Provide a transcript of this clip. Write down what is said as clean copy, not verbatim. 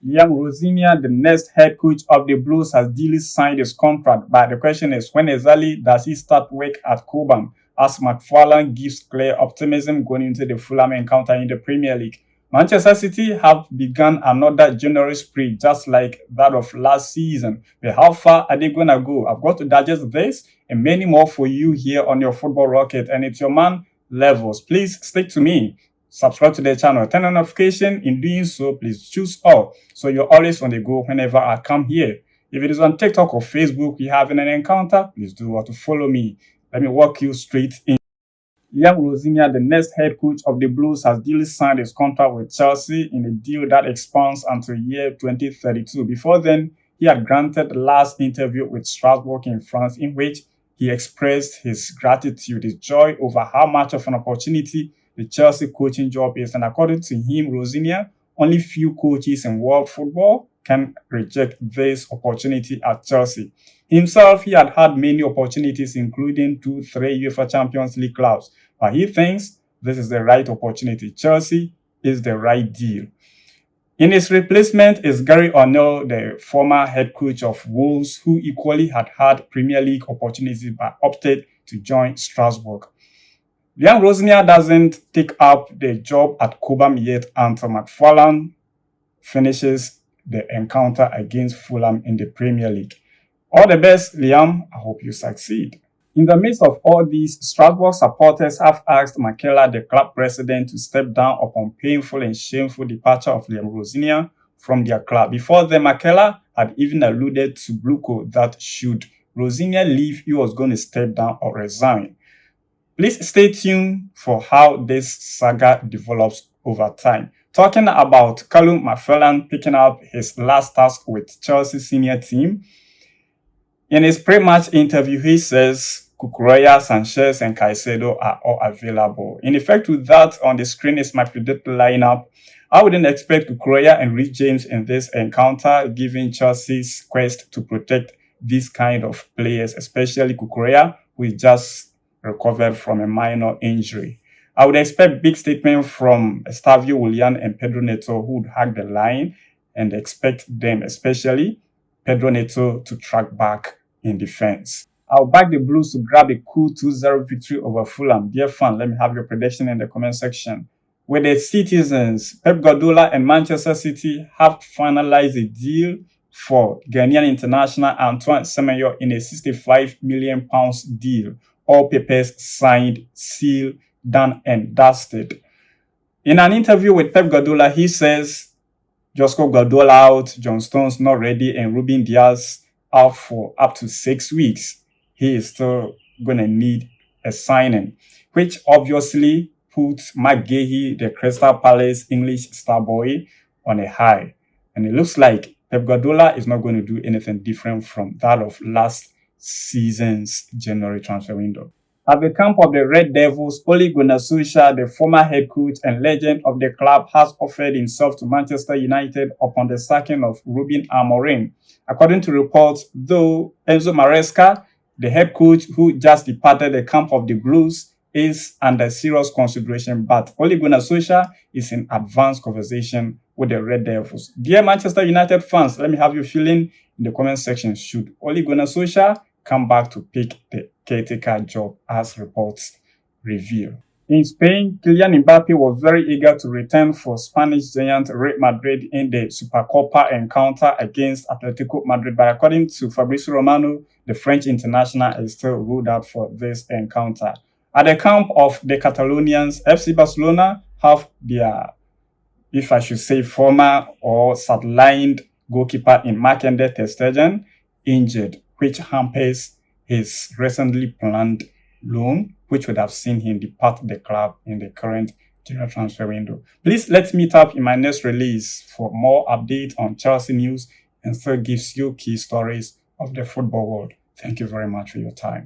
Rosenior, the next head coach of the Blues, has duly signed his contract. But the question is, when exactly does he start work at Cobham? As McFarlane gives clear optimism going into the Fulham encounter in the Premier League. Manchester City have begun another January spree just like that of last season. But how far are they going to go? I've got to digest this and many more for you here on your Football Rocket. And it's your man, Levels. Please stick to me. Subscribe to the channel, turn on notification. In doing so, please choose all so you're always on the go whenever I come here. If it is on TikTok or Facebook, you're having an encounter, please do what to follow me. Let me walk you straight in. Rosenior, the next head coach of the Blues, has duly signed his contract with Chelsea in a deal that expands until year 2032. Before then, he had granted the last interview with Strasbourg in France, in which he expressed his gratitude, his joy over how much of an opportunity the Chelsea coaching job is. And according to him, Rosenior, only few coaches in world football can reject this opportunity at Chelsea. Himself, he had many opportunities, including 2-3 UEFA Champions League clubs, but he thinks this is the right opportunity. Chelsea is the right deal. In his replacement is Gary O'Neill, the former head coach of Wolves, who equally had Premier League opportunities but opted to join Strasbourg. Rosenior doesn't take up the job at Cobham yet until McFarlane finishes the encounter against Fulham in the Premier League. All the best, Liam. I hope you succeed. In the midst of all this, Strasbourg supporters have asked Makela, the club president, to step down upon painful and shameful departure of Rosenior from their club. Before then, Makela had even alluded to Bluco that should Rosenior leave, he was going to step down or resign. Please stay tuned for how this saga develops over time. Talking about Callum McFarlane picking up his last task with Chelsea senior team, in his pre-match interview, he says Cucurella, Sanchez, and Caicedo are all available. In effect, with that on the screen is my predicted lineup. I wouldn't expect Cucurella and Reece James in this encounter, given Chelsea's quest to protect these kind of players, especially Cucurella, who is just recovered from a minor injury. I would expect big statement from Estavio Willian and Pedro Neto, who would hug the line, and expect them, especially Pedro Neto, to track back in defense. I'll back the Blues to grab a cool 2-0 victory over Fulham. Dear fan, let me have your prediction in the comment section. With the citizens, Pep Guardiola and Manchester City have finalized a deal for Ghanaian international Antoine Semenyo in a £65 million deal. All papers signed, sealed, done and dusted. In an interview with Pep Guardiola, he says Josco Guardiola out, John Stones not ready, and Ruben Diaz out for up to 6 weeks. He is still going to need a signing, which obviously puts Mark Gahey, the Crystal Palace English star boy, on a high. And it looks like Pep Guardiola is not going to do anything different from that of last season's January transfer window. At the camp of the Red Devils, Ole Gunnar Solskjaer, the former head coach and legend of the club, has offered himself to Manchester United upon the sacking of Ruben Amorim. According to reports, though, Enzo Maresca, the head coach who just departed the camp of the Blues, is under serious consideration, but Ole Gunnar Solskjaer is in advanced conversation with the Red Devils. Dear Manchester United fans, let me have your feeling in the comment section. Should Ole Gunnar Solskjaer come back to pick the caretaker job, as reports reveal? In Spain, Kylian Mbappe was very eager to return for Spanish giant Real Madrid in the Supercopa encounter against Atletico Madrid, but according to Fabrizio Romano, the French international is still ruled out for this encounter. At the camp of the Catalonians, FC Barcelona have their, if I should say, former or sidelined goalkeeper in Marc-Andre ter Stegen injured, which hampers his recently planned loan, which would have seen him depart the club in the current January transfer window. Please let's meet up in my next release for more updates on Chelsea news and still gives you key stories of the football world. Thank you very much for your time.